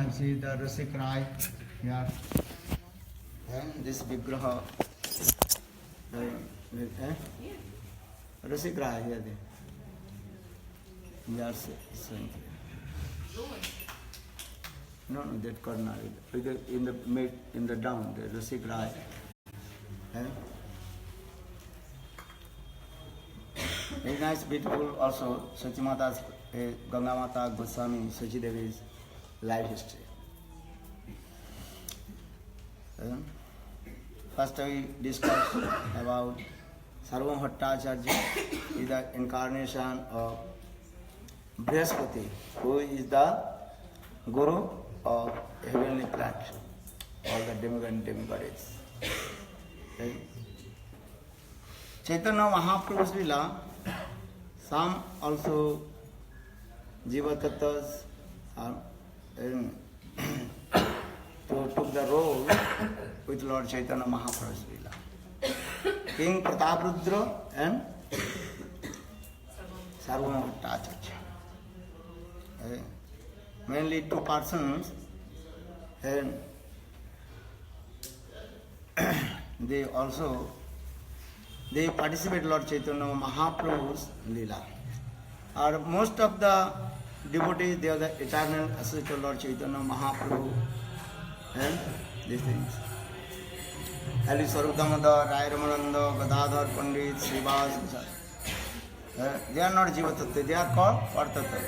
can see the Rasikrai here. And this Vigraha. Rasikrai here. Yes, no, that corner. In the down, the Rasikrai. Very nice, beautiful also Sachimata's Ganga Mata Goswami Sachi Devi's life history. First we discussed about Sarvam Bhattacharya is the incarnation of Brihaspati, who is the Guru of heavenly planet, all the demigod and demigods. Chaitanya Mahaprabhu's Lila, some also Jiva Tattvas took the role with Lord Chaitanya Mahaprabhu's Lila. King Prataprudra and Sarvabhauma Bhattacharya. Mainly two persons, and they participate Lord Chaitanya Mahaprabhu's Leela. Or most of the devotees, they are the eternal associate of Lord Chaitanya Mahaprabhu and these things. Ali Swarup Damodar, Rai Ramananda, Gadadhar Pandit, Srivas, they are not Jiva Tattva, they are called Vartattva.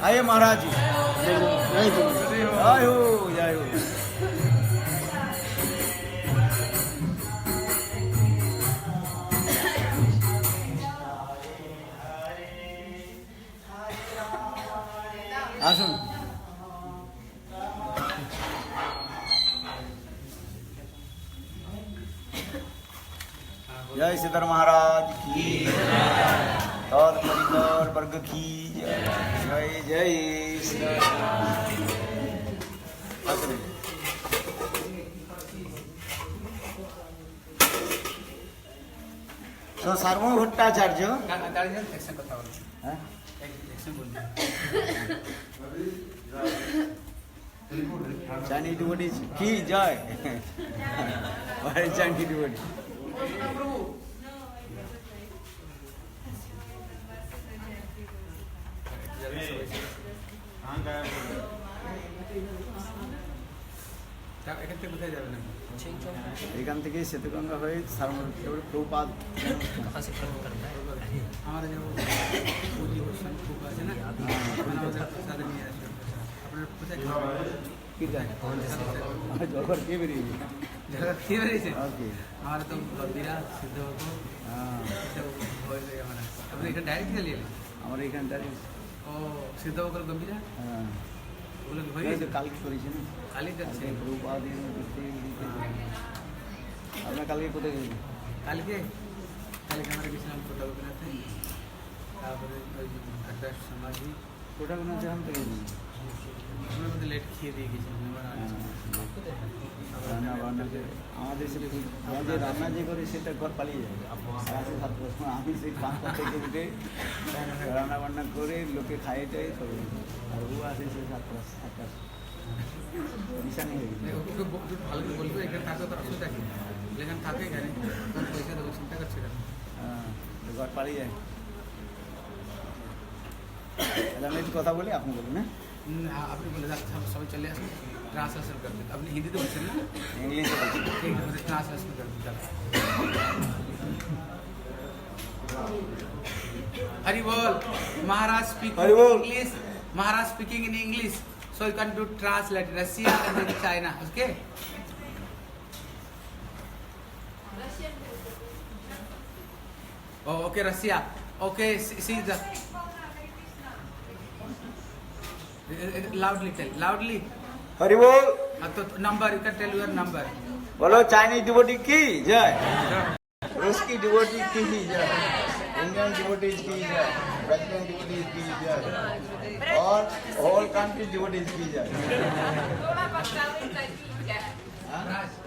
Aye Maharaj ji. Jai Ho, Jai Ho. আসুন जय सिद्धर महाराज की और परिवार वर्ग की जय जय तो सार्वभौम Bhattacharya Chinese devotees ki jai. Why Chinese devotees? এখান থেকে সেতুগঙ্গা হয়ে প্রভুপাদ हमारा जो पूजी गोस्वामी फूफा है ना प्रसाद नहीं है अपने पता कितना है जगह के बेरी से ओके हमारा तो गंभीरा सिद्ध को हां सब हो गया हमारा अपने इधर डायरेक्ट ले लिए हमारे इधर डायरेक्ट ओ सिद्ध होकर गंभीरा हां बोले भाई ये काल की स्टोरी है ना काली का से प्रभुपाद ने अपना काल के को दे काल के हमारे किसी नाम फोटो बनाते हैं आदर्श समाधि फोटो बनाते हम तो हमें लेट खिए दिए किसी রান্না বান্না করে আমাদের রান্না যে করে সেটা ঘর পালিয়ে যাবে আমি সেই 5টা থেকে উঠে রান্না বান্না করে লোকে খাইয়ে টাই সবে আর ও আসে সে 7টা নিশানি হয়ে গেছে ভালো করে বলবো এখানে থাকো তো অসুবিধা কি এখানে থাকে এখানে পয়সা দেবো চিন্তা করছে না ঘর পালিয়ে যায় আমি একটু কথা বলি আপনি বলুন না আপনি বলে যাচ্ছেন সবাই চলে আসুন ट्रांसलेशन कर देते अपनी हिंदी तो बोलते ना इंग्लिश ठीक है ट्रांसलेशन कर देते हरि बोल Maharaj speaking English Maharaj speaking in English so you can do translate Russia and then China okay oh okay Russia okay see the loudly tell loudly Hari बोल तो number you can tell your number बोलो Chinese devotee की जय रूसी devotee की जय Indian devotees की जय ब्राजीलियन डिवोटीज की जय और ऑल कंट्री डिवोटीज की जय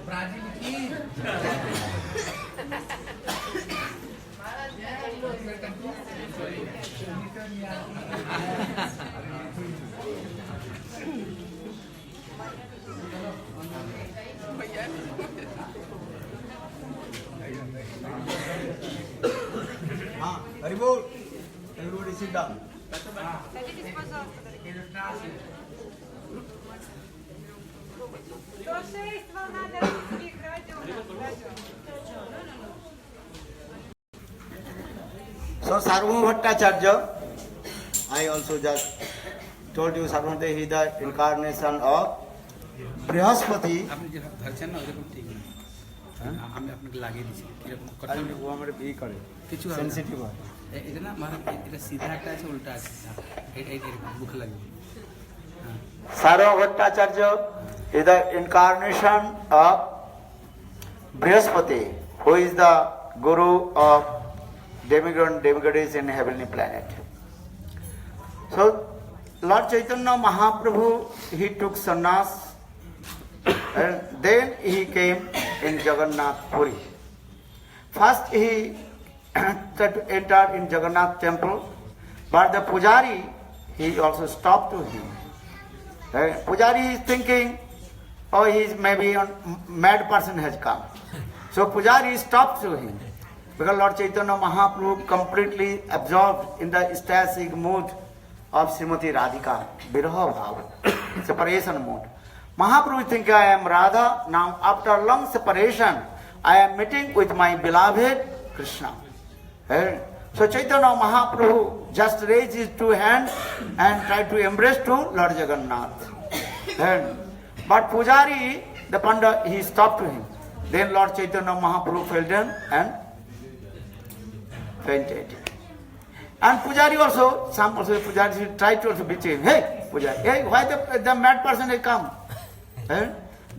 ब्राजील की sit down. So Sarvabhauma Bhattacharya, I also just told you Sarvabhauma he is the incarnation of Brihaspati. আপনি যে ধরছেন না ওরকম ঠিক না আমি আপনাকে লাগিয়ে দিচ্ছি কিরকম अरे वो हमारे भी करे কিছু सेंसिटिव है এটা না মানে এটা সিধা একটা আছে উল্টা আছে এরকম মুখ লাগবে হ্যাঁ Sarvabhauma Bhattacharya is the incarnation of Brihaspati, who is the guru of demigods in heavenly planet. So Lord Chaitanya Mahaprabhu, he took sannyas and then he came in Jagannath Puri. First he tried to enter in Jagannath temple, but the pujari, he also stopped to him. Pujari is thinking, oh, he is maybe a mad person has come. So Pujari stopped to him. Because Lord Chaitanya Mahaprabhu completely absorbed in the ecstatic mood of Srimati Radhika, Viraha Bhava, separation mood. Mahaprabhu thinking, I am Radha, now after long separation, I am meeting with my beloved Krishna. So Chaitanya Mahaprabhu just raised his two hands and tried to embrace to Lord Jagannath. But Pujari, the Panda, he stopped to him. Then Lord Chaitanya Mahaprabhu fell down and fainted. And Pujari also, some also Pujari tried to also beat him. Hey, Pujari, hey, why the mad person has come?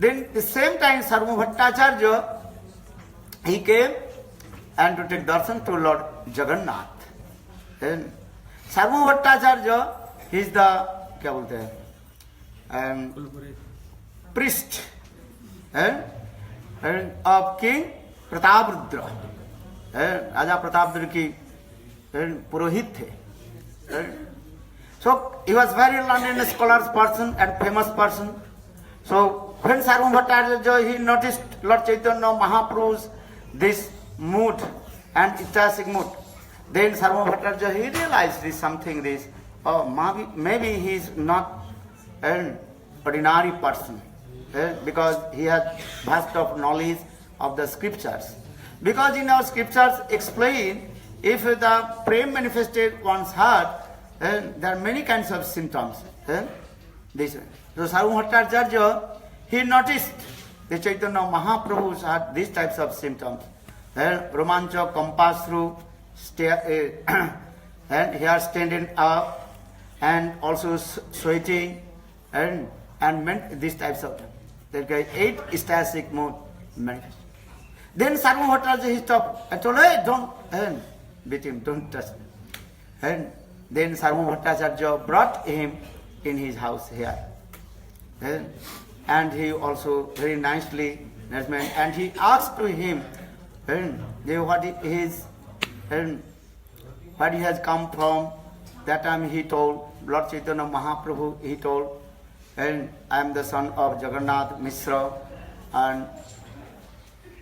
Then the same time Sarvabhauma Bhattacharya, he came and to take darshan to Lord Jagannath. Then Sarvabhauma Bhattacharya, he is the, क्या बोलते हैं, priest of King Prataprudra. राजा प्रतापरुद्र की पुरोहित थे. So he was very learned scholar person and famous person. So when Sarvabhauma Bhattacharya, he noticed Lord Chaitanya Mahaprabhu's this mood and ecstatic mood, then Sarvabhauma Bhattacharya, he realized this something, this, oh, maybe he is not an ordinary person, because he has vast of knowledge of the scriptures. Because in our scriptures explain, if the prem manifested one's heart, there are many kinds of symptoms. This. So Sarvabhauma Bhattacharya, he noticed the Chaitanya Mahaprabhu had these types of symptoms. Romancha, Kampasru, and hair standing up, and also sweating, and these types of them. That guy 8 ecstatic mood manifest. Then Sarvabhauma Bhattacharya, he stopped. I told him, hey, don't beat him, don't touch him. And then Sarvabhauma Bhattacharya brought him in his house here. And he also very nicely, and he asked to him what he has come from. That time he told, Lord Chaitanya Mahaprabhu, he told, and I am the son of Jagannath Mishra, and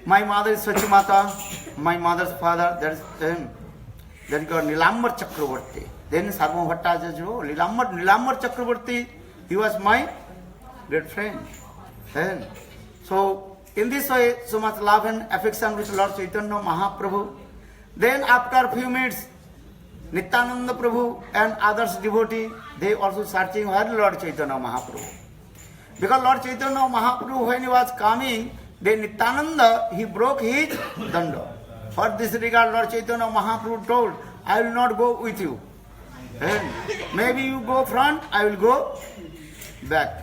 my mother is Sachimata, my mother's father, that is called Nilambar Chakravarti. Then Sarvabhauma Bhattacharya, Nilambar Chakravarti, he was my great friend. So in this way, so much love and affection with Lord Chaitanya Mahaprabhu. Then after a few minutes, Nityananda Prabhu and others devotees, they also searching where Lord Chaitanya Mahaprabhu. Because Lord Chaitanya Mahaprabhu, when he was coming, then Nityananda, he broke his danda. For this regard, Lord Chaitanya Mahaprabhu told, I will not go with you. Maybe you go front, I will go back.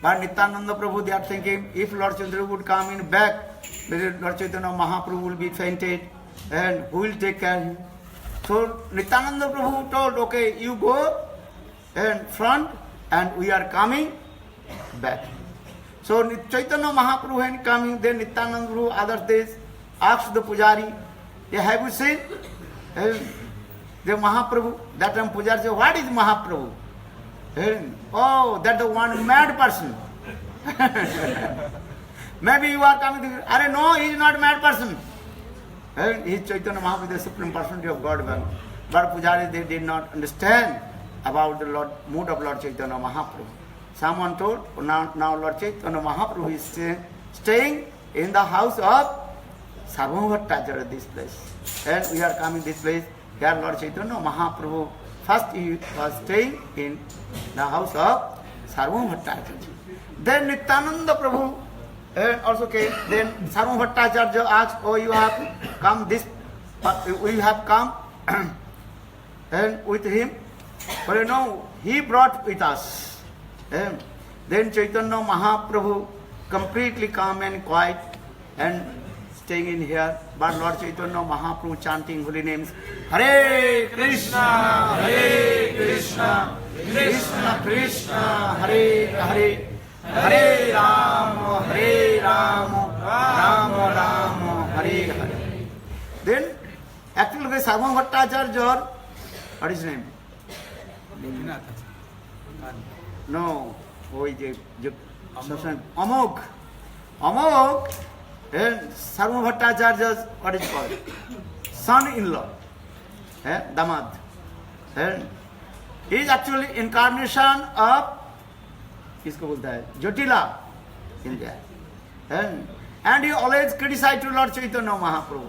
But Nityananda Prabhu, they are thinking, if Lord Chaitanya would come in back, Lord Chaitanya Mahaprabhu will be fainted, and who will take care of him? So Nityananda Prabhu told, okay, you go in front, and we are coming back. So Chaitanya Mahaprabhu when coming, then Nityananda Prabhu other days asked the Pujari, have you seen the Mahaprabhu? That time Pujari said, what is Mahaprabhu? Oh, that's the one mad person. Maybe you are coming to, no, he is not a mad person. He is Chaitanya Mahaprabhu, the supreme personality of God. but Pujari they did not understand about the mood of Lord Chaitanya Mahaprabhu. Someone told, now Lord Chaitanya Mahaprabhu is staying in the house of Sarvabhauma Bhattacharya, this place. And we are coming this place. Here Lord Chaitanya Mahaprabhu, first he was staying in the house of Sarvabhauma Bhattacharya. Then Nityananda Prabhu also came. Then Sarvabhauma Bhattacharya asked, oh, you have come this, we have come and with him. But you know, he brought with us. And then Chaitanya Mahaprabhu completely calm and quiet and staying in here. But Lord Chaitanya Mahaprabhu chanting holy names. Hare Krishna, Hare Krishna, Krishna Krishna, Hare Hare, Hare Rama, Hare Rama, Rama Rama, Hare Hare. Then actually the Sarvabhauma Bhattacharya, what is his name? No, Amog. Amog and Sarvabhauma Bhattacharya's, what is called? Son-in-law, Damad. And he is actually incarnation of Jotila in there. And he always criticized to Lord Chaitanya Mahaprabhu.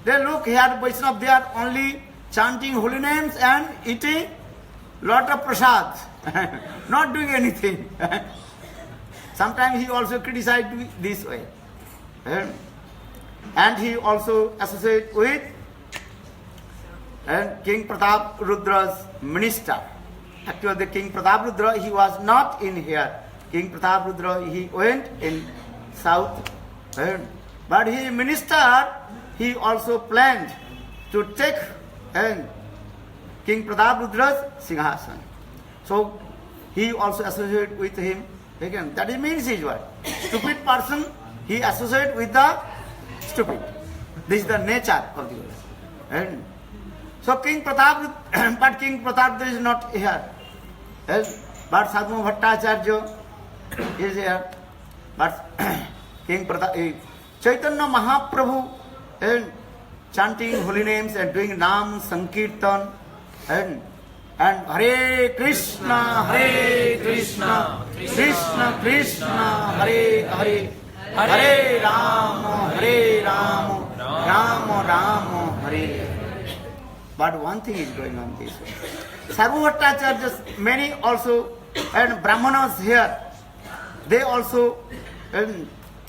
They look here, Vaishnava, they are only chanting holy names and eating lot of prasad, not doing anything. Sometimes he also criticized this way. And he also associated with King Pratap Rudra's minister. Actually, the King Pratap Rudra, he was not in here. King Pratap Rudra, he went in south. But he ministered, he also planned to take King Pratap Rudra's Singhasan. So he also associated with him. Again, that means is what? Stupid person, he associates with the stupid. This is the nature of the world. So King Pratap, but King Pratap is not here. But Sarvabhauma Bhattacharya is here. But King Pratap, Chaitanya Mahaprabhu, chanting holy names and doing Nam Sankirtan and Hare Krishna, Hare Krishna, Krishna Krishna, Hare Hare, Hare Rama, Hare Rama, Rama Rama, Hare Hare. But one thing is going on this way. Sarvabhauma Bhattacharya, many also, and Brahmanas here, they also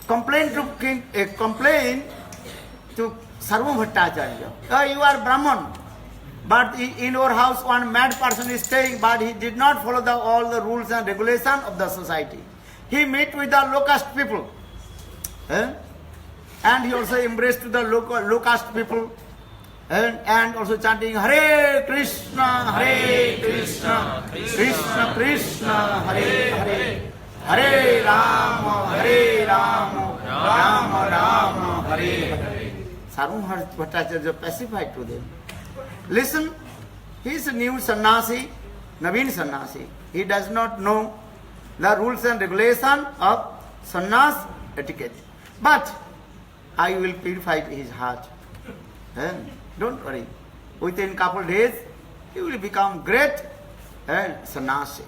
complain to Sarvabhauma Bhattacharya. You are Brahman, but in your house one mad person is staying, but he did not follow all the rules and regulations of the society. He met with the low caste people. And he also embraced the low caste people. And also chanting Hare Krishna, Hare Krishna, Krishna Krishna, Hare Hare, Hare Rama, Hare Rama, Rama Rama, Hare Hare. Sarvabhauma Bhattacharya pacified to them. Listen, he is a new sannyasi, Naveen sannyasi. He does not know the rules and regulations of sannyas etiquette. But I will purify his heart. Don't worry. Within couple days, he will become great sannyasi.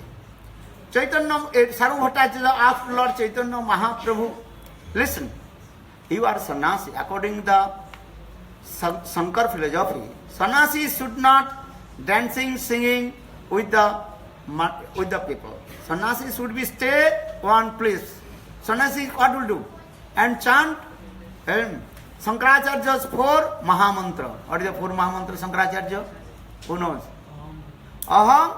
Sarvabhauma Bhattacharya asked Lord Chaitanya Mahaprabhu, listen, you are sannyasi. According to the Shankar philosophy, sannyasi should not dancing, singing with the people. Sannyasi should be stay one place. Sannyasi what will do? And chant Shankaracharya's 4 Mahamantra. What is the 4 Mahamantra Shankaracharya? Who knows? Aham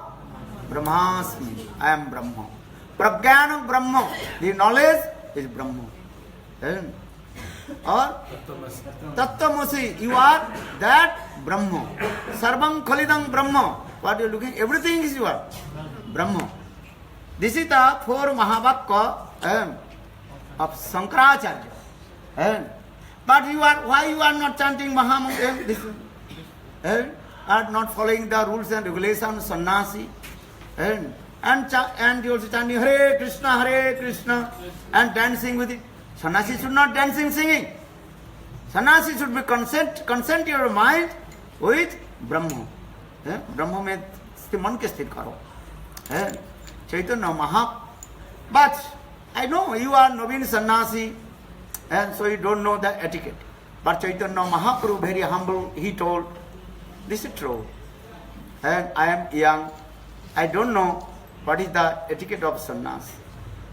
Brahmasmi. I am Brahma. Prajnana Brahma. The knowledge is Brahma. Or Tattvamasi. You are that Brahma. Sarvam Khalidam Brahma. What you are looking? Everything is your Brahma. This is the 4 Mahavakya of Shankaracharya. But why you are not chanting Mahamantra? Are not following the rules and regulations of sannyasi. And you also chanting Hare Krishna, and dancing with it. Sannyasi should not dancing, singing. Sannyasi should be consent your mind with Brahma. ब्रह्म में मन के स्थिर करो. Chaitanya Maha. But I know you are Navin Sannyasi, and so you don't know the etiquette. But Chaitanya Mahaprabhu, very humble, he told, this is true. And I am young. I don't know what is the etiquette of sannyas.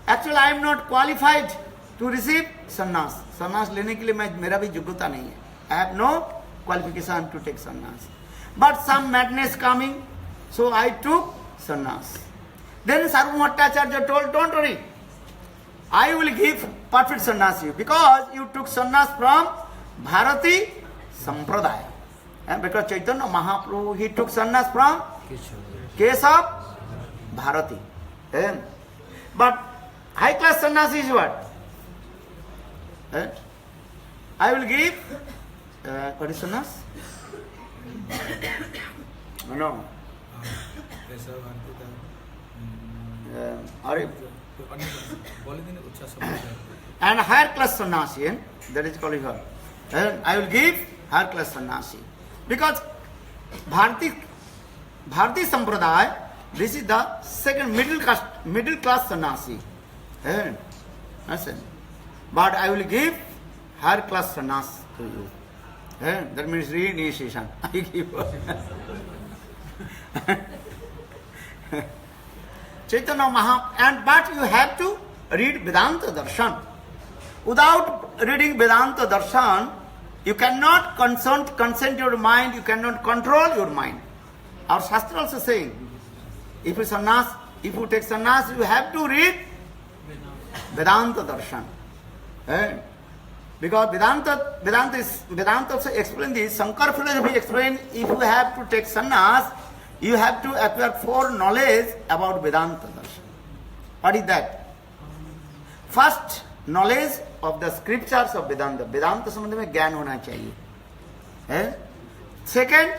Actually, I am not qualified to receive sannyas. Sannyas लेने के लिए मेरा भी योग्यता नहीं है. I have no qualification to take sannyas. But some madness coming, so I took sannyas. Then Sarvabhauma Bhattacharya told, don't worry, I will give perfect sannyas to you because you took sannyas from Bharati Sampradaya. And because Chaitanya Mahaprabhu, he took sannyas from Keshav Bharati. But high class sannyas is what? I will give, what is sannyas? No. And higher class sannyasi, that is called her. I will give higher class sannyasi. Because Bharati Sampradaya, this is the second middle class sannyasi. But I will give higher class sannyas to you. That means reinitiation. I give. Chaitanya Maha, but you have to read Vedanta Darshan. Without reading Vedanta Darshan, you cannot consent your mind, you cannot control your mind. Our Shastra also saying, if you take sannyas, you have to read Vedanta Darshan. Because Vedanta also explain this, Shankara philosophy explain, if you have to take sannyas, you have to acquire 4 knowledge about Vedanta Darshan. What is that? First, knowledge of the scriptures of Vedanta. Vedanta संबंध में ज्ञान होना चाहिए. Second,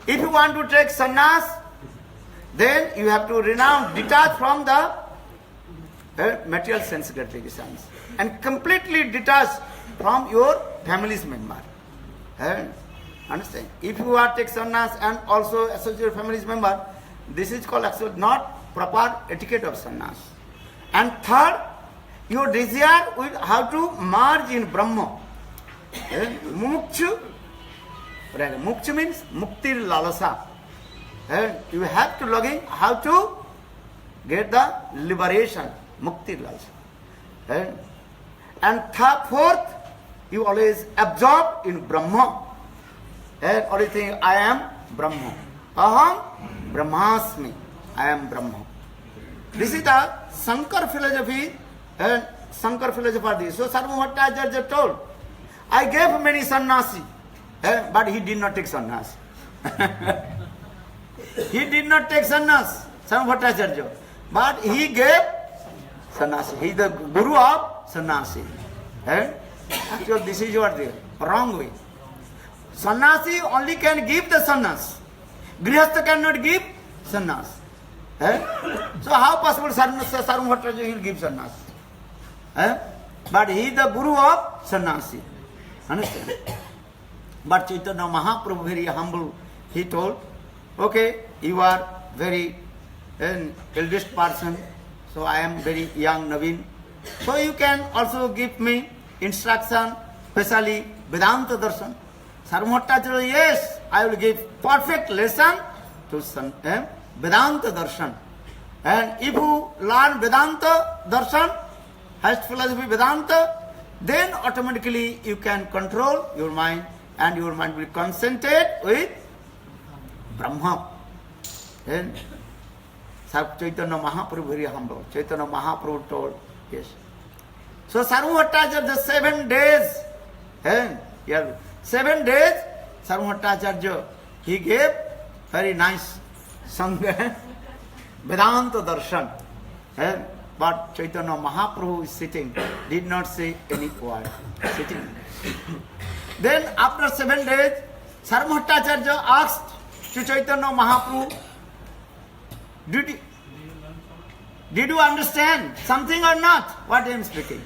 if you want to take sannyas, then you have to detach from the material sense gratifications and completely detach from your family's member. Understand? If you are take sannyas and also associate your family's member, this is called actually not proper etiquette of sannyas. And third, your desire will have to merge in Brahma. Mukshu. Mukshu means muktir lalasa. You have to login how to get the liberation. Muktir lalasa. And fourth, you always absorb in Brahma. And only thing, I am Brahma. Aham Brahmasmi. I am Brahma. This is the Shankara philosophy. And Shankara philosopher this. So Sarvabhauma Bhattacharya told, I gave many sannyasi, but he did not take sannyas. He did not take sannyas, Sarvabhauma Bhattacharya, but he gave sannyasi. He is the guru of sannyasi. Actually, this is what the wrong way. Sannyasi only can give the sannyas. Grihastha cannot give sannyas. So how possible Sarvabhauma Bhattacharya will give sannyas? But he is the guru of sannyasi. Understand? But Chaitanya Mahaprabhu, very humble, he told, okay, you are very eldest person, so I am very young, Naveen. So you can also give me instruction, especially Vedanta Darshan. Sarvabhauma Bhattacharya, yes, I will give perfect lesson to Vedanta Darshan. And if you learn Vedanta Darshan, highest philosophy Vedanta, then automatically you can control your mind and your mind will concentrate with Brahma. Then Chaitanya Mahaprabhu, very humble. Chaitanya Mahaprabhu told, yes. So Sarvabhauma Bhattacharya, the 7 days, 7 days, Sarvabhauma Bhattacharya, he gave very nice Sangha, Vedanta Darshan. But Chaitanya Mahaprabhu is sitting, did not say any word, sitting. Then after 7 days, Sarvabhauma Bhattacharya asked to Chaitanya Mahaprabhu, did you understand something or not, what I am speaking?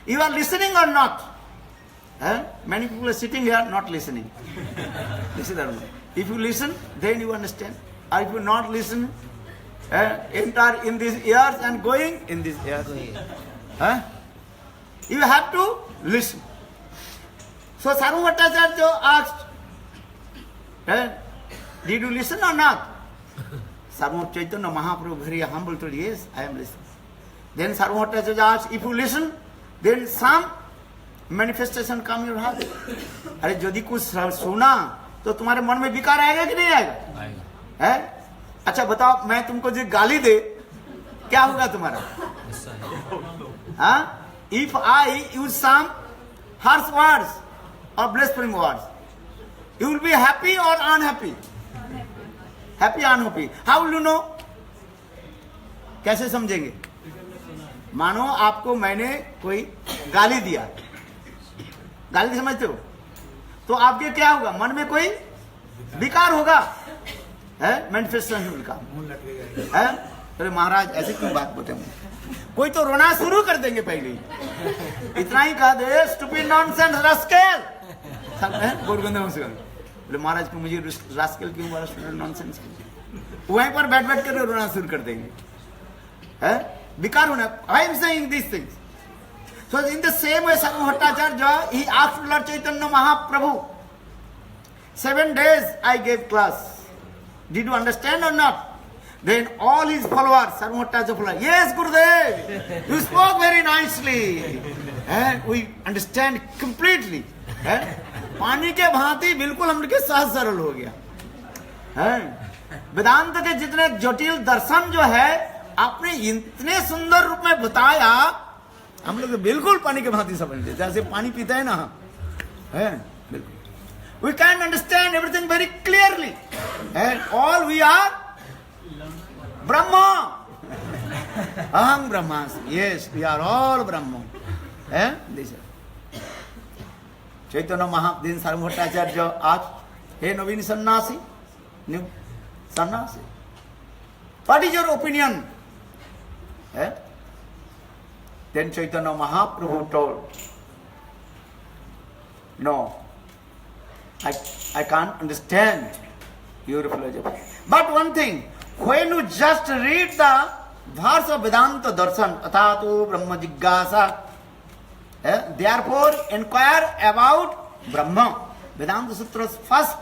You are listening or not? Many people are sitting here not listening. This is Dharma. If you listen, then you understand. Or if you not listen, enter in these ears and going in these ears. You have to listen. So Sarva Bhattacharya asked, did you listen or not? Sarva Chaitanya Mahaprabhu very humble told, yes, I am listening. Then Sarva Bhattacharya asked, if you listen, then some manifestation come in your heart. अरे यदि कुछ सुना तो तुम्हारे मन में विकार आएगा कि नहीं आएगा? है? अच्छा बताओ, मैं तुमको जो गाली दे क्या होगा तुम्हारा? हाँ? If I use some harsh words or blaspheming words, you will be happy or unhappy? Happy or unhappy? How will you know? कैसे समझेंगे? मानो आपको मैंने कोई गाली दिया, गाली समझते हो, तो आपके क्या होगा? मन में कोई विकार होगा, है? मैनिफेस्टेशन होगा, है? अरे महाराज ऐसे क्यों बात बोलते हैं? कोई तो रोना शुरू कर देंगे पहले ही, इतना ही कहा दे स्टूपिड नॉनसेंस रास्केल, सब है गोरगंधा से। बोले महाराज को मुझे रास्केल क्यों बोला, स्टूपिड नॉनसेंस? वहीं पर बैठ बैठ कर रोना शुरू कर देंगे, है? विकार होना। I am saying these things. So in the same way, Sarva Bhattacharya, he asked Lord Chaitanya Mahaprabhu, 7 days I gave class. Did you understand or not? Then all his followers, Sarva Bhattacharya followers, yes Gurudev, you spoke very nicely. And we understand completely. पानी के भांति बिल्कुल हम लोग के सहज सरल हो गया। वेदांत के जितने जटिल दर्शन जो है आपने इतने सुंदर रूप में बताया, हम लोग बिल्कुल पानी के भांति समझते, जैसे पानी पीते हैं ना, है बिल्कुल। We can understand everything very clearly, and all we are Brahma. Aham Brahmasmi. Yes, we are all Brahma. This. Chaitanya Mahaprabhu, Sarva Bhattacharya asked, hey Naveen Sannyasi, new Sannyasi, what is your opinion? Then Chaitanya Mahaprabhu told, no, I can't understand your philosophy. But one thing, when you just read the verse of Vedanta Darshan, Athato Brahma Jigyasa, therefore inquire about Brahma. Vedanta Sutra's first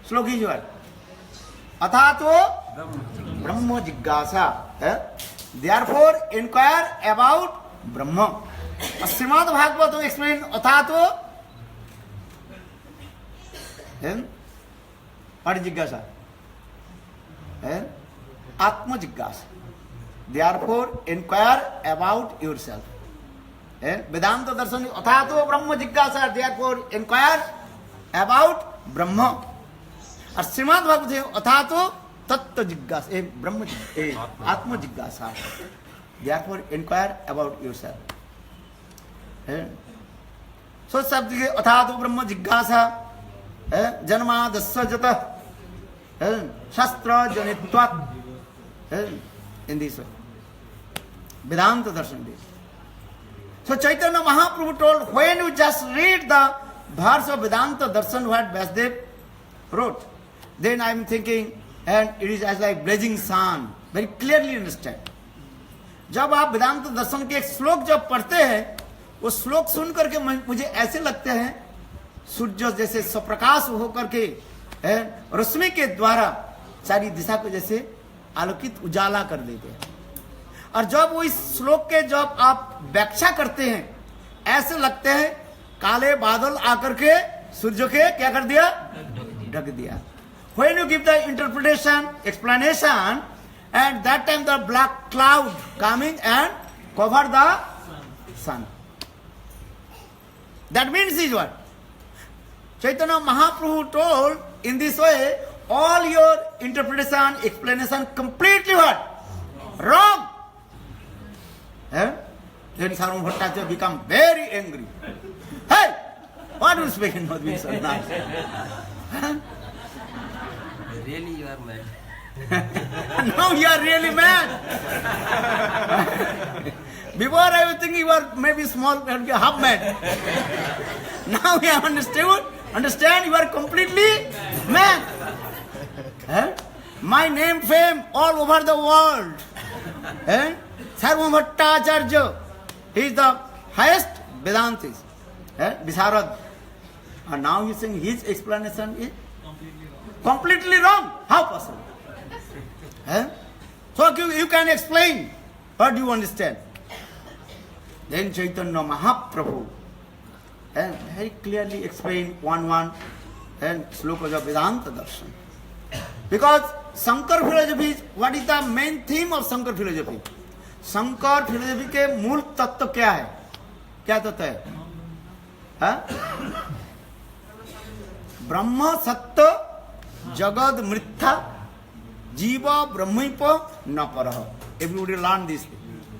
slok is what? Athato Brahma Jigyasa. Therefore inquire about Brahma. Srimad Bhagavatam explain Athato. What is Jigyasa? Atma Jigyasa. Therefore inquire about yourself. Vedanta Darshan Athato Brahma Jigyasa. Therefore inquire about Brahma. और श्रीमद् भागवत अथातो तत्व जिज्ञासा ब्रह्म आत्म जिज्ञासा therefore inquire about yourself. So शब्द के अथातो ब्रह्म जिज्ञासा जन्मादस्य जतः शास्त्र जनित्वात् in this way Vedanta Darshan this. So Chaitanya Mahaprabhu told, when you just read the verse of Vedanta Darshan what Vasudev wrote, then I am thinking, and it is as like blazing sun, very clearly understand. जब आप वेदांत दर्शन के एक श्लोक जब पढ़ते हैं, वो श्लोक सुन करके मुझे ऐसे लगते हैं सूर्य जैसे स्वप्रकाश होकर के रश्मि के द्वारा सारी दिशा को जैसे आलोकित उजाला कर देते हैं। और जब वो इस श्लोक के जब आप व्याख्या करते हैं, ऐसे लगते हैं काले बादल आकर के सूर्य के क्या कर दिया, ढक दिया। When you give the interpretation, explanation, and that time the black cloud coming and cover the sun. That means is what? Chaitanya Mahaprabhu told in this way, all your interpretation, explanation completely what? Wrong. Then Sarva Bhattacharya become very angry. Hey, what are you speaking about being so nice? Really, you are mad. Now you are really mad. Before I was thinking you are maybe small, half mad. Now you have understood. Understand? You are completely mad. Eh? My name fame all over the world. Eh? Sarva Bhattacharya, he is the highest Vedantist. Eh? Visarad. And now he is saying his explanation is completely wrong. How possible? Eh? So you can explain. What do you understand? Then Chaitanya Mahaprabhu very clearly explained one and slokas of Vedanta Darshan. Because Shankar philosophy is, what is the main theme of Shankar philosophy? Shankar philosophy के मूल तत्व क्या है? क्या तत्व है? ब्रह्म सत्य जगत मिथ्या जीव ब्रह्मिप न परः. Everybody learn this.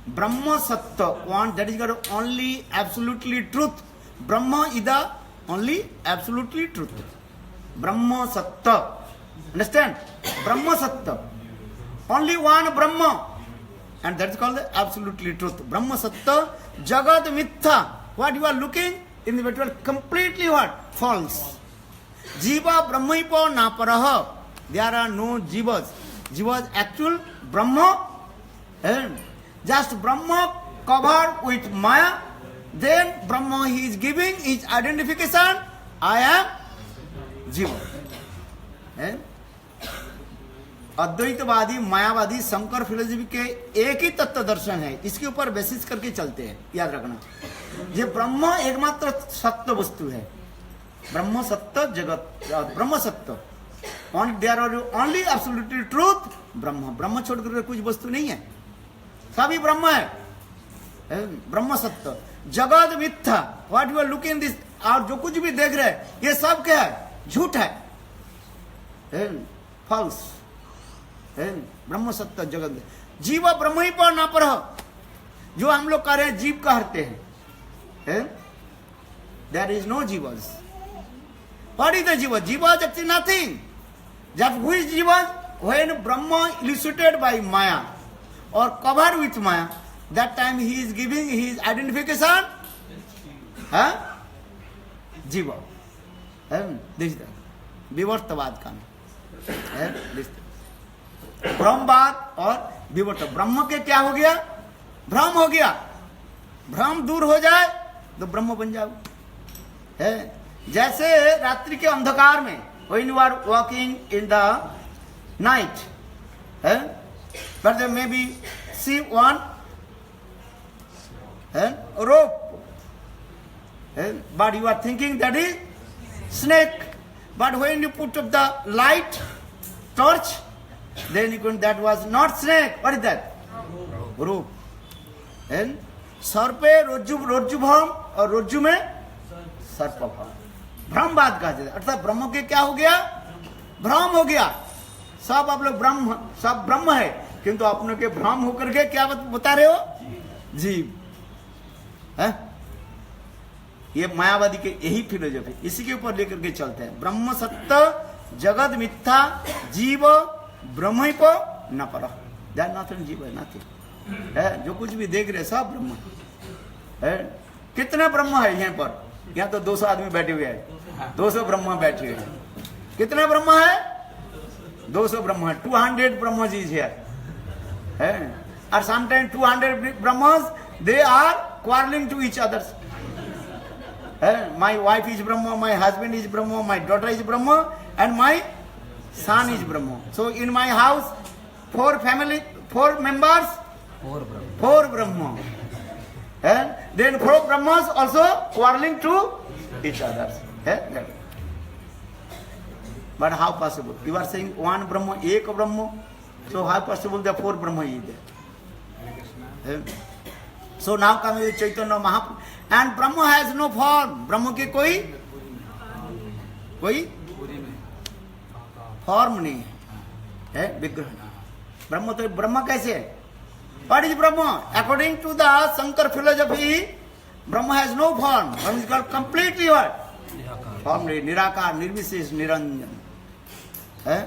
Brahma Sattva, one that is got only absolutely truth. Brahma is the only absolutely truth. Brahma Sattva. Understand? Brahma Sattva. Only one Brahma. And that is called the absolutely truth. Brahma Sattva, Jagat Mithya. What you are looking in the material, completely what? False. Jiva Brahmipo Naparaha. There are no Jivas. Jivas actual Brahma. And just Brahma covered with Maya. Then Brahma he is giving his identification. I am Jiva. अद्वैतवादी मायावादी Shankar philosophy के एक ही तत्व दर्शन है. इसके ऊपर basis करके चलते हैं. याद रखना, ये ब्रह्म एकमात्र सत्य वस्तु है. ब्रह्म सत्य जगत ब्रह्म सत्य. There are only absolutely truth. ब्रह्म छोड़कर कुछ वस्तु नहीं है. सभी ब्रह्म है. ब्रह्म सत्य जगत मिथ्या. What you are looking this, और जो कुछ भी देख रहे हैं ये सब क्या है? झूठ है. फॉल्स. ब्रह्म सत्य जगत. जीव ब्रह्म ही पर ना पर. जो हम लोग कह रहे हैं जीव कहते हैं, there is no jivas. What is the jiva? Jiva is actually nothing. जब who is jiva? When Brahma illusioned by maya or covered with Maya, that time he is giving his identification Jiva. This is the विवर्तवाद का ब्रह्मवाद और विवर्त. ब्रह्म के क्या हो गया? भ्रम हो गया. भ्रम दूर हो जाए तो ब्रह्म बन जाओ. जैसे रात्रि के अंधकार में, when you are walking in the night, but there may be see one rope, but you are thinking that is snake. But when you put up the light torch, then you can, that was not snake. What is that? Rope. Sir पे रोज्जु भ्रम और रोज्जु में सर्प भ्रम. भ्रमवाद कहा जाता है. अर्थात ब्रह्म के क्या हो गया? भ्रम हो गया. सब आप लोग ब्रह्म, सब ब्रह्म है, किंतु अपने के भ्रम होकर के क्या बता रहे हो? जीव. ये मायावादी के यही फिलोसफी, इसी के ऊपर लेकर के चलते हैं. ब्रह्म सत्य जगत मिथ्या जीव ब्रह्म को न पर. नथिंग जीव है, नथिंग. जो कुछ भी देख रहे सब ब्रह्म है. कितने ब्रह्म है यहाँ पर? यहाँ तो 200 आदमी बैठे हुए हैं. 200 ब्रह्म बैठे हुए हैं. कितने ब्रह्म है? 200 ब्रह्म. 200 ब्रह्मस इज हियर. और sometime 200 ब्रह्मस they are quarreling to each others. My wife is Brahma, my husband is Brahma, my daughter is Brahma, and my son is Brahma. So in my house, 4 members, 4 Brahma. Then 4 Brahmas also quarreling to each other. But how possible? You are saying one Brahma, ek Brahma. So how possible the 4 Brahma is there? So now coming with Chaitanya Mahaprabhu. And Brahma has no form. Brahma के कोई form नहीं है, विग्रह. ब्रह्म तो ब्रह्म कैसे है? What is Brahma? According to the Shankar philosophy, Brahma has no form. Brahma is called completely what? Form नहीं, निराकार, निर्विशेष, निरंजन.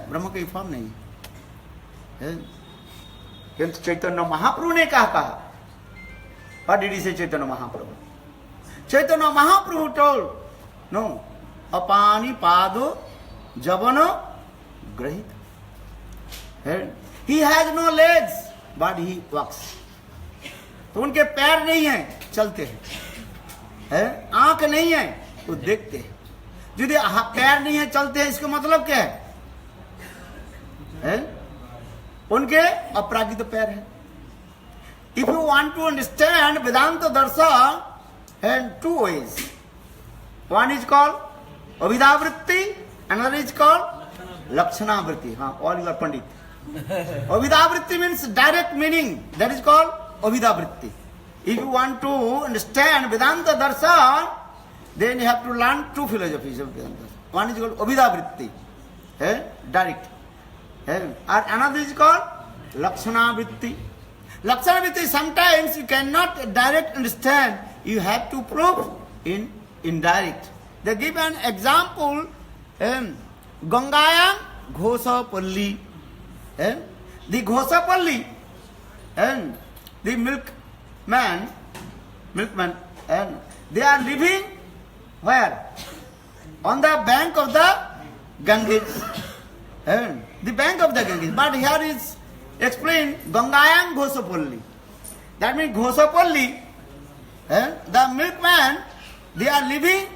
ब्रह्म कोई फॉर्म नहीं है. किंतु चैतन्य महाप्रभु ने कहा. What did he say, Chaitanya Mahaprabhu? Chaitanya Mahaprabhu told नो अपानी पादो जवनो ग्रहित. He has no legs but he walks. तो उनके पैर नहीं है, चलते हैं. आंख नहीं है, वो देखते हैं. यदि पैर नहीं है, चलते हैं, इसका मतलब क्या है? उनके अपराजित पैर है. If you want to understand Vedanta Darshan, and two ways. One is called Abhidhavritti, another is called Lakshanavritti. All you are Pandit. Abhidhavritti means direct meaning. That is called Abhidhavritti. If you want to understand Vedanta Darshan, then you have to learn two philosophies of Vedanta. One is called Abhidhavritti, direct. And another is called Lakshanavritti. Lakshanavritti, sometimes you cannot direct understand. You have to prove in indirect. They give an example. Gangayam Ghosapalli. The Ghosapalli, the milkman, and they are living where? On the bank of the Ganges. The bank of the Ganges. But here is explained Gangayam Ghosapalli. That means Ghosapalli, the milkman, they are living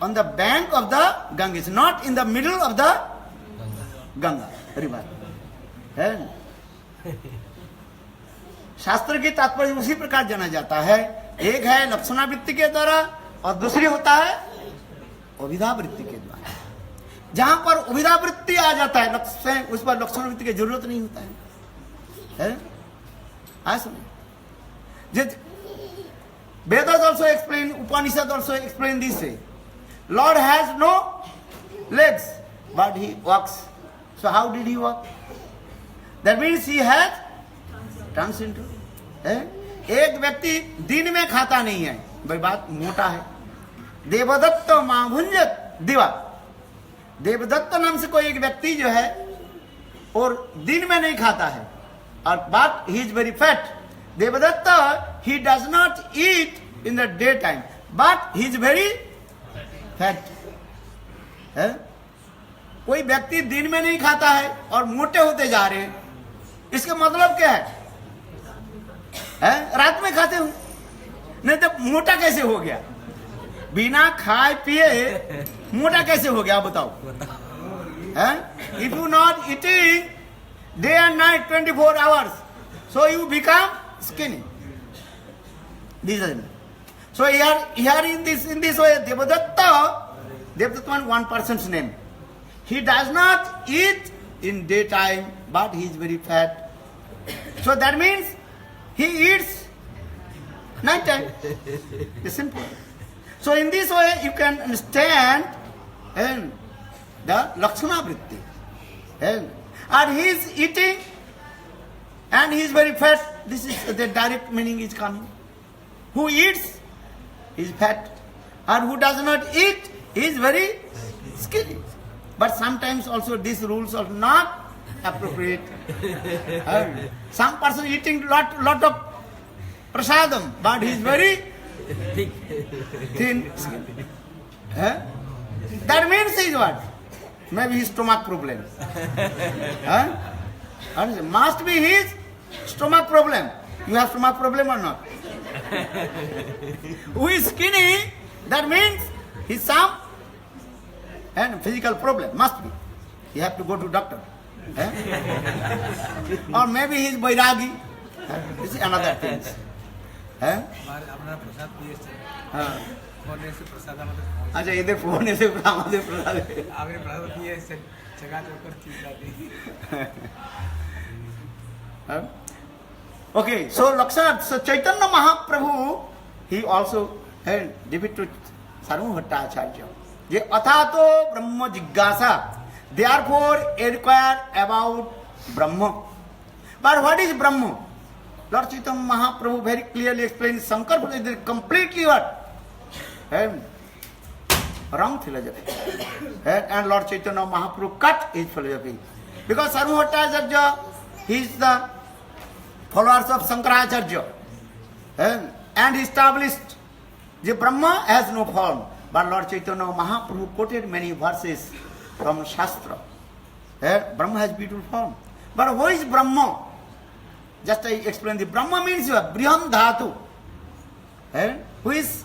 on the bank of the Ganges, not in the middle of the Ganga river. शास्त्र की तात्पर्य उसी प्रकार जाना जाता है. एक है लक्षणावृत्ति के द्वारा और दूसरी होता है अभिधावृत्ति के द्वारा. जहां पर अभिधावृत्ति आ जाता है लक्ष्य, उस पर लक्षणावृत्ति की जरूरत नहीं होता है. Vedas also explain, Upanishad also explain this way. Lord has no legs, but he walks. So how did he walk? That means he has transcendental. एक व्यक्ति दिन में खाता नहीं है, भाई बात मोटा है. देवदत्त माभुंजत दिवा. देवदत्त नाम से कोई एक व्यक्ति जो है और दिन में नहीं खाता है, और बात ही is very fat. Devdatta, he does not eat in the daytime, but he is very fat. कोई व्यक्ति दिन में नहीं खाता है और मोटे होते जा रहे हैं, इसका मतलब क्या है? रात में खाते हो, नहीं तो मोटा कैसे हो गया? बिना खाए पिए मोटा कैसे हो गया बताओ? If you not eating day and night 24 hours, so you become skinny. This is it. So here in this way, Devadatta one person's name. He does not eat in daytime, but he is very fat. So that means he eats night time. It's simple. So in this way, you can understand the Lakshana Vritti. And he is eating and he is very fat. This is the direct meaning is coming. Who eats is fat, and who does not eat is very skinny. But sometimes also these rules are not appropriate. Some person eating lot of prasadam, but he is very thin skin. That means is what? Maybe his stomach problem. Must be his stomach problem. You have stomach problem or not? Who is skinny, that means he's some physical problem. Must be. You have to go to doctor. Or maybe he's Vairagi. This is another thing. अच्छा इधर phone ऐसे हमारे प्रसाद आपने प्रसाद किए जगह के ऊपर की जाती है. Okay, so Lakshana, so Chaitanya Mahaprabhu, he also had defeated Sarva Bhattacharya. Ye athato Brahma Jigyasa, therefore inquire about Brahma. But what is Brahma? Lord Chaitanya Mahaprabhu very clearly explains Shankar is completely what? Wrong philosophy. And Lord Chaitanya Mahaprabhu cut his philosophy. Because Sarva Bhattacharya, he is the followers of Shankaracharya, and established the Brahma has no form, But Lord Chaitanya Mahaprabhu quoted many verses from Shastra. Brahma has beautiful form. But who is Brahma? Just I explain the Brahma means Briham Dhatu. Who is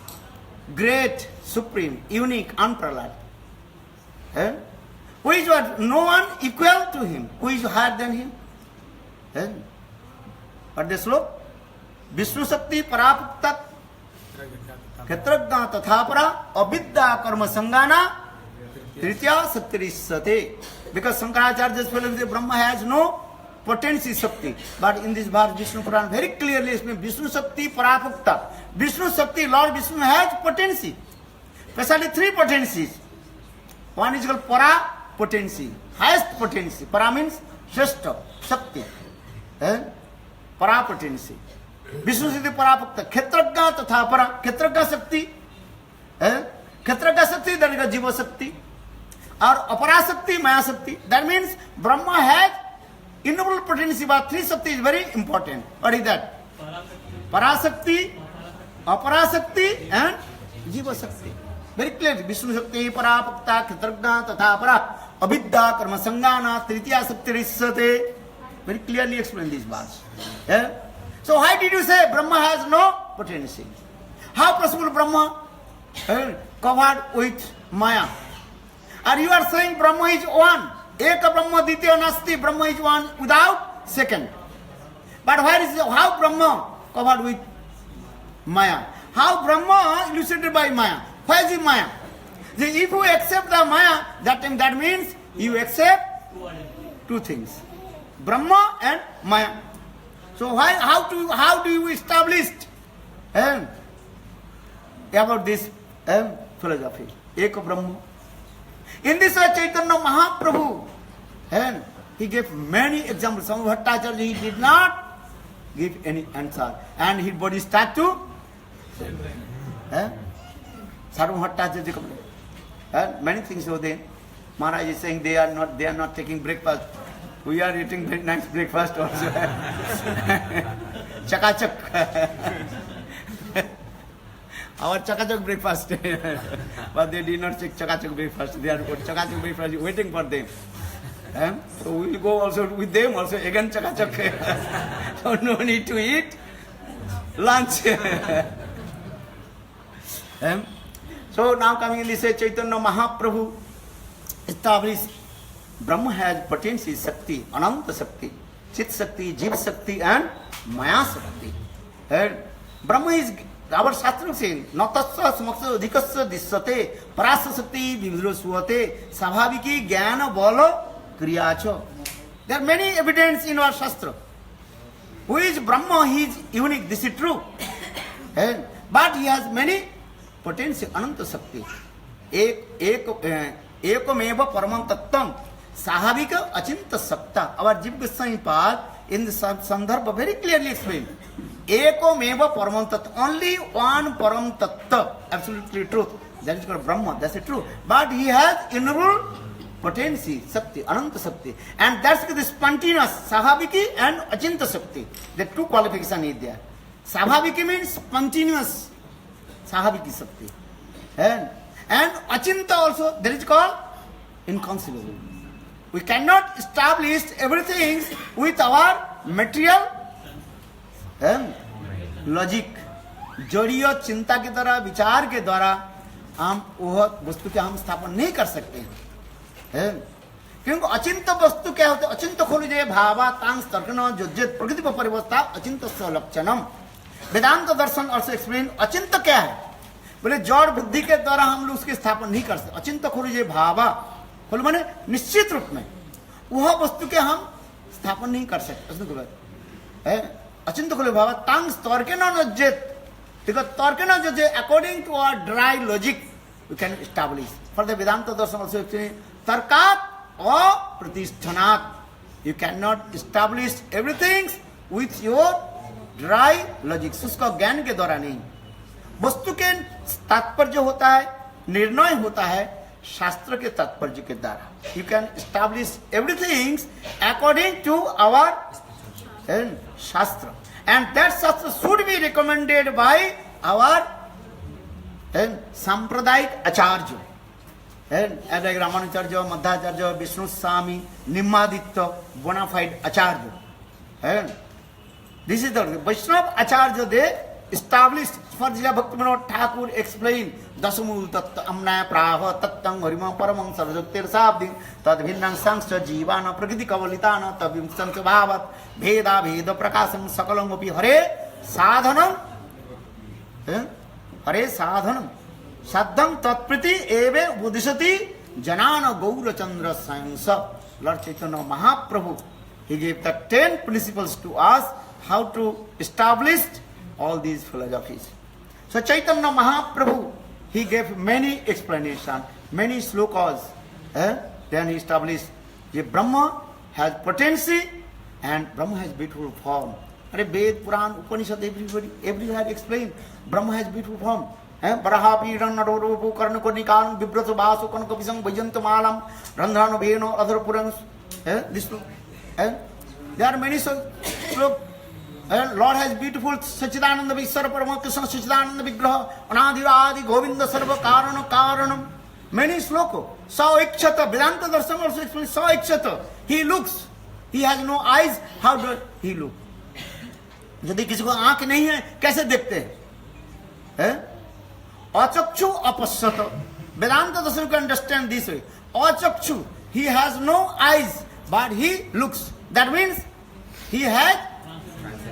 great, supreme, unique, unparalleled. Who is what? No one equal to him. Who is higher than him? What the slok? Vishnu Shakti Parapuktat Khetragna Tathapara Avidya Karma Sangana Tritya Sattirishate. Because Shankaracharya says Brahma has no potency Shakti. But in this verse Vishnu Puran very clearly explains Vishnu Shakti Parapukta. Vishnu Shakti, Lord Vishnu has potency. Especially three potencies. One is called Para potency, highest potency. Para means Shashta, Shakti. Para potency. Vishnu Shakti Parapukta. Khetragna Tatha Para. Khetragna Shakti. Khetragna Shakti, that is Jiva Shakti. Or Apara Shakti, Maya Shakti. That means Brahma has innumerable potency, but three Shakti is very important. What is that? Para Shakti, Apara Shakti and Jiva Shakti. Very clearly, Vishnu Shakti, Parapukta, Khetragna, Tatha Para, Avidya, Karma Sangana, Tritiya Shakti Risate. Very clearly explain this verse. So why did you say Brahma has no potency? How possible Brahma covered with Maya? Or you are saying Brahma is one. Eka Brahma Ditya Nasti, Brahma is one without second. But where is how Brahma covered with Maya? How Brahma illustrated by Maya? Where is the Maya? If you accept the Maya, that means you accept two things. Brahma and Maya. So how do you establish about this philosophy? Eka Brahma. In this way, Chaitanya Mahaprabhu, he gave many examples. Some Bhattacharya, he did not give any answer. And his body started to Sarva Bhattacharya, many things were there. Maharaj is saying they are not taking breakfast. We are eating very nice breakfast also. Chakachak. Our chakachak breakfast. But they did not take chakachak breakfast. They are chakachak breakfast waiting for them. So we will go also with them also again chakachak. So no need to eat lunch. So now coming in this Chaitanya Mahaprabhu established Brahma has potency, Shakti, Ananta Shakti, Chit Shakti, Jiv Shakti and Maya Shakti. Brahma is, our Shastra saying, Natasya Smaksa Adhikasya Disyate, Parasa Shakti Viviro Suate, Sabhaviki Jnana Bala Kriyacho. There are many evidence in our Shastra. Who is Brahma? He is unique, this is true. But he has many potency, Ananta Shakti. Ekameva Paramam Tattvam. Sahavika Achinta Sakta. Our Jiv Goswami Pad in the Sandarbha very clearly explained. Eko Meva Paramam Tattva. Only one Param Tattva. Absolutely truth. That is called Brahma. That's the truth. But he has innumerable potency, Sakti, Ananta Sakti. And that's the spontaneous Sahaviki and Achinta Sakti. The two qualifications is there. Sahaviki means spontaneous Sahaviki Sakti. And Achinta also, that is called inconceivable. We cannot establish everything with our material logic जड़ीय चिंता के द्वारा विचार के द्वारा हम वह वस्तु के हम स्थापन नहीं कर सकते हैं क्योंकि अचिंत वस्तु क्या होते अचिंत खोलुजे भावा तांग तर्कन जोज्यत प्रकृति पर परिवस्था अचिंत लक्षणम वेदांत दर्शन ऑल्सो एक्सप्लेन अचिंत क्या है बोले जड़ बुद्धि के द्वारा हम लोग उसकी स्थापन नहीं कर सकते अचिंत खोलुजे भावा खोल माने निश्चित रूप में वह वस्तु के हम स्थापन नहीं कर सकते अचिंत खोले भावा तांग तर्कन जोज्यत because Tarkana Jaja, according to our dry logic, we can establish. For the Vedanta Darshan also, Tarkat or Pratisthanat. You cannot establish everything with your dry logic. उसका ज्ञान के द्वारा नहीं. वस्तु के तात्पर्य होता है, निर्णय होता है, शास्त्र के तात्पर्य के द्वारा. You can establish everything according to our Shastra. And that Shastra should be recommended by our and Sampradayic Acharya. And like Ramanacharya, Madhacharya, Vishnu Swami, Nimmaditya, bona fide Acharya. And this is the Vaishnava Acharya, they established. For Jila Bhaktivinoda Thakur explained Dasamul Tatta Amnaya Praha Tattam Harima Paramam Sarajoktir Sabdi Tad Bhinnang Sangscha Jivana Prakriti Kavalitana Tabim Sancha Bhavat Veda Veda Prakasam Sakalam Api Hare Sadhanam Hare Sadhanam Saddham Tatpriti Eve Budhisati Janana Gaura Chandra Sayansa. Lord Chaitanya Mahaprabhu, he gave the 10 principles to us how to establish all these philosophies. So Chaitanya Mahaprabhu, he gave many explanations, many slokas. Then he established that Brahma has potency and Brahma has beautiful form. Ved, Puran, Upanishad, everywhere explained Brahma has beautiful form. Baraha Piran Nadoru Karnakonikan, Bibrato Basu Konakabisam, Bajantamalam, Randhano Veno, other Purans. This there are many slokas. Lord has beautiful Sachidananda Vishwara Paramakృష్ణ Sachidananda Vigraha Anadira Adi Govinda Sarva Karana Karanam. Many sloka. Sa Ikshata, Vedanta Darshan also explains Sa Ikshata. He looks. He has no eyes. How does he look? यदि किसी को आंख नहीं है कैसे देखते हैं? अचक्षु अपश्यत. Vedanta doesn't understand this way. Achakshu, he has no eyes but he looks. That means he has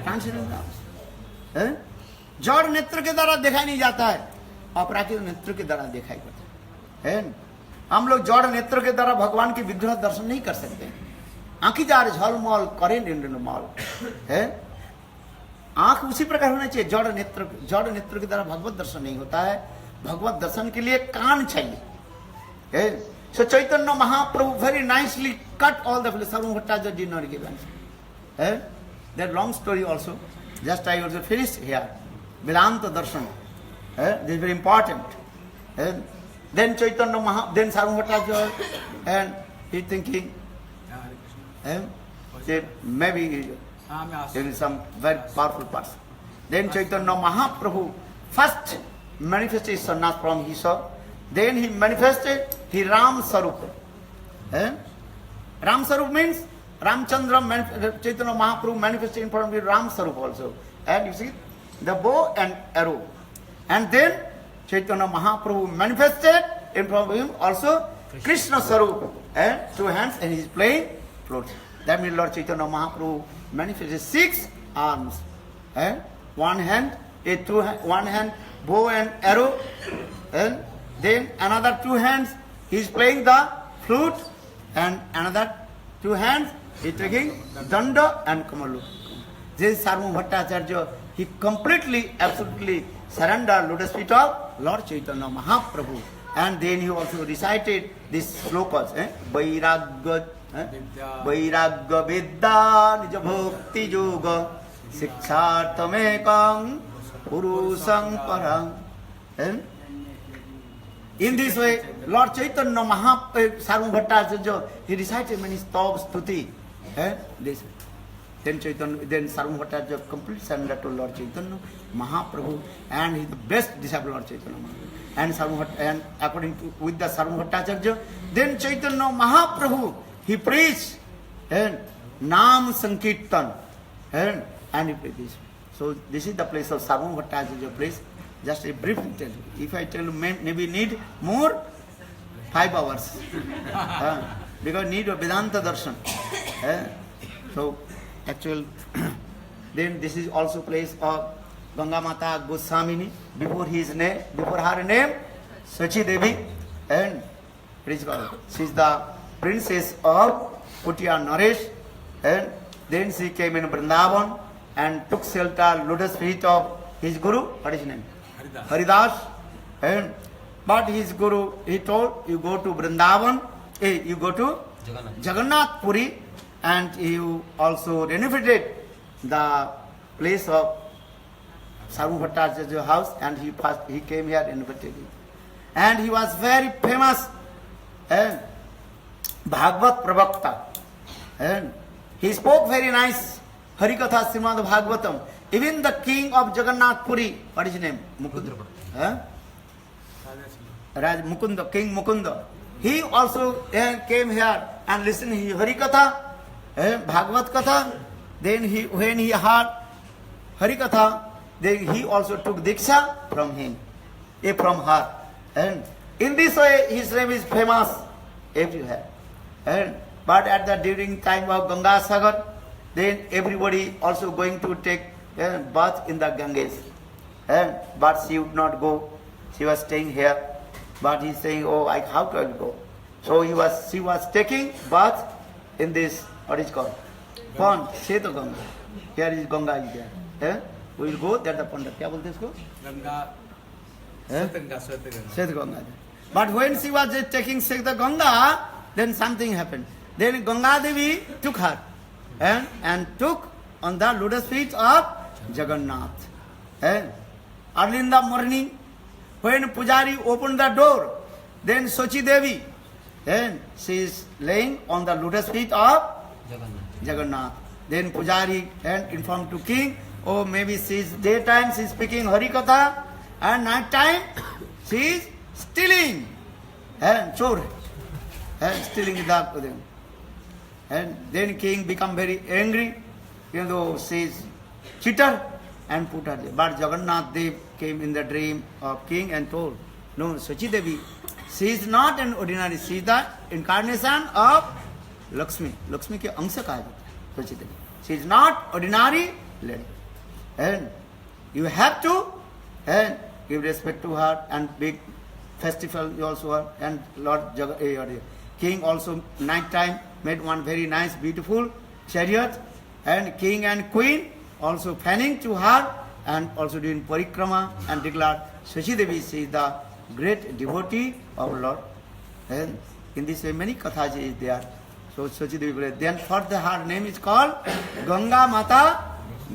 transcendental eyes. जड़ नेत्र के द्वारा दिखाई नहीं जाता है, अपराकित नेत्र के द्वारा दिखाई पड़ता है. हम लोग जड़ नेत्र के द्वारा भगवान के विग्रह दर्शन नहीं कर सकते. आंखी जार झलमल करे निंडनमल है. आंख उसी प्रकार होना चाहिए. जड़ नेत्र के द्वारा भगवत दर्शन नहीं होता है. भगवत दर्शन के लिए कान चाहिए. So Chaitanya Mahaprabhu very nicely cut all the Sarva Bhattacharya did not give answer. That long story also. Just I also finished here. Vedanta Darshan. This is very important. Then Chaitanya then Sarva Bhattacharya, and he thinking, maybe there is some very powerful person. Then Chaitanya Mahaprabhu first manifested sannyas from he saw. Then he manifested his Ram Sarup. Ram Sarup means Ramchandra. Chaitanya Mahaprabhu manifested in front of his Ram Sarup also. And you see the bow and arrow. And then Chaitanya Mahaprabhu manifested in front of him also Krishna Sarup. And 2 hands and he is playing flute. That means Lord Chaitanya Mahaprabhu manifested 6 arms. 1 hand, one hand bow and arrow. And then another 2 hands he is playing the flute. And another 2 hands he is taking danda and kamalu. This is Sarva Bhattacharya. He completely, absolutely surrendered lotus feet of Lord Chaitanya Mahaprabhu. And then he also recited these slokas. Vairagya Vidya Nija Bhakti Yoga Sikshartamekam Purusam Parang. In this way, Lord Chaitanya Mahaprabhu, Sarva Bhattacharya, he recited many stabs, stuti. This way. Then Sarva Bhattacharya completely surrendered to Lord Chaitanya Mahaprabhu, and he is the best disciple of Lord Chaitanya Mahaprabhu. And according to with the Sarva Bhattacharya, then Chaitanya Mahaprabhu, he preached and Nam Sankirtan, and he preached this. So this is the place of Sarva Bhattacharya place. Just a brief tell you. If I tell you, maybe need more 5 hours. Because need a Vedanta darshan. So actual then this is also place of Ganga Mata Goswamini. Before her name Sachi Devi, and she is the princess of Kutiya Naresh. And then she came in Vrindavan and took shelter lotus feet of his guru. What is his name? Haridas. And but his guru, he told, you go to Vrindavan, you go to Jagannath Puri, and you also renovated the place of Sarva Bhattacharya house, and he came here and renovated it. And he was very famous and Bhagavad Pravakta. And he spoke very nice Harikatha Srimad Bhagavatam. Even the king of Jagannath Puri, what is his name? Mukundra. Raj Mukunda, King Mukunda. He also came here and listened to Hari Katha, Bhagavad Katha. Then when he heard Hari Katha, then he also took Diksha from him, from her. And in this way, his name is famous everywhere. But at the during time of Ganga Sagar, then everybody also going to take bath in the Ganges. But she would not go. She was staying here. But he's saying, oh, how can I go? So she was taking bath in this, what is called? Pond, Setu Ganga. Here is Ganga is there. We will go, there's the pond. Kya bolte isko? Ganga. Setu Ganga. But when she was just taking Setu Ganga, then something happened. Then Ganga Devi took her and took on the lotus feet of Jagannath. Early in the morning, when Pujari opened the door, then Sochi Devi, then she is laying on the lotus feet of Jagannath. Then Pujari informed to king, oh, maybe she is daytime she is speaking Hari Katha, and night time she is stealing chor, stealing the. And then king become very angry, even though she is cheater, and put her there. But Jagannath Dev came in the dream of king and told, no, Sochi Devi, she is not an ordinary, she is the incarnation of Lakshmi. Lakshmi ke angsa kaha jata hai, Sochi Devi. She is not ordinary lady. And you have to give respect to her, and big festival you also have. And Lord King also night time made one very nice beautiful chariot, and king and queen also fanning to her and also doing parikrama and declared Sochi Devi, she is the great devotee of Lord. And in this way many kathas is there. So Sochi Devi, then for her name is called Ganga Mata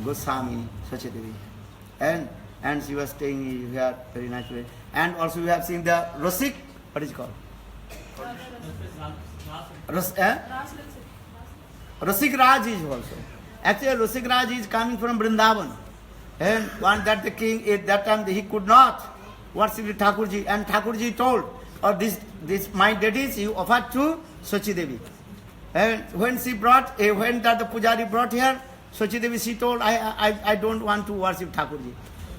Goswami, Sochi Devi. And she was staying here very nicely. And also we have seen the Rasik, what is it called? Rasik Raj is also. Actually, Rasik Raj is coming from Vrindavan. And one that the king, at that time, he could not worship the Thakurji. And Thakurji told, or this my deities you offered to Sochi Devi. And when she brought, when that the Pujari brought here, Sochi Devi, she told, I don't want to worship Thakurji.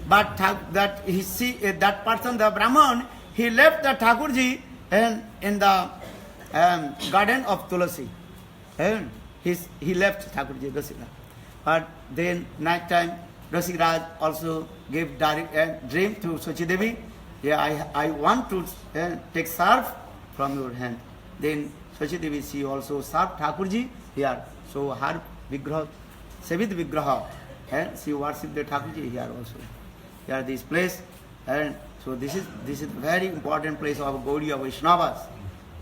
But that person, the Brahman, he left the Thakurji in the garden of Tulasi. And he left Thakurji, Rasika. But then night time, Rasik Raj also gave direct dream to Sochi Devi. Yeah, I want to take serve from your hand. Then Sochi Devi, she also served Thakurji here. So her Vigraha, Sevit Vigraha, and she worshipped the Thakurji here also. Here this place, and so this is very important place of Gaudiya Vaishnavas.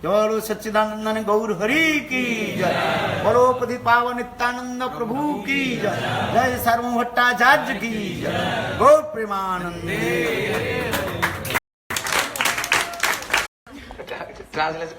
Jalo Satchidananda Gaur Hari ki jai, Bolo Pati Pavan Nityananda Prabhu ki jai, Jai Sarvam Bhattacharya ki jai, Gaur Premanande. Translation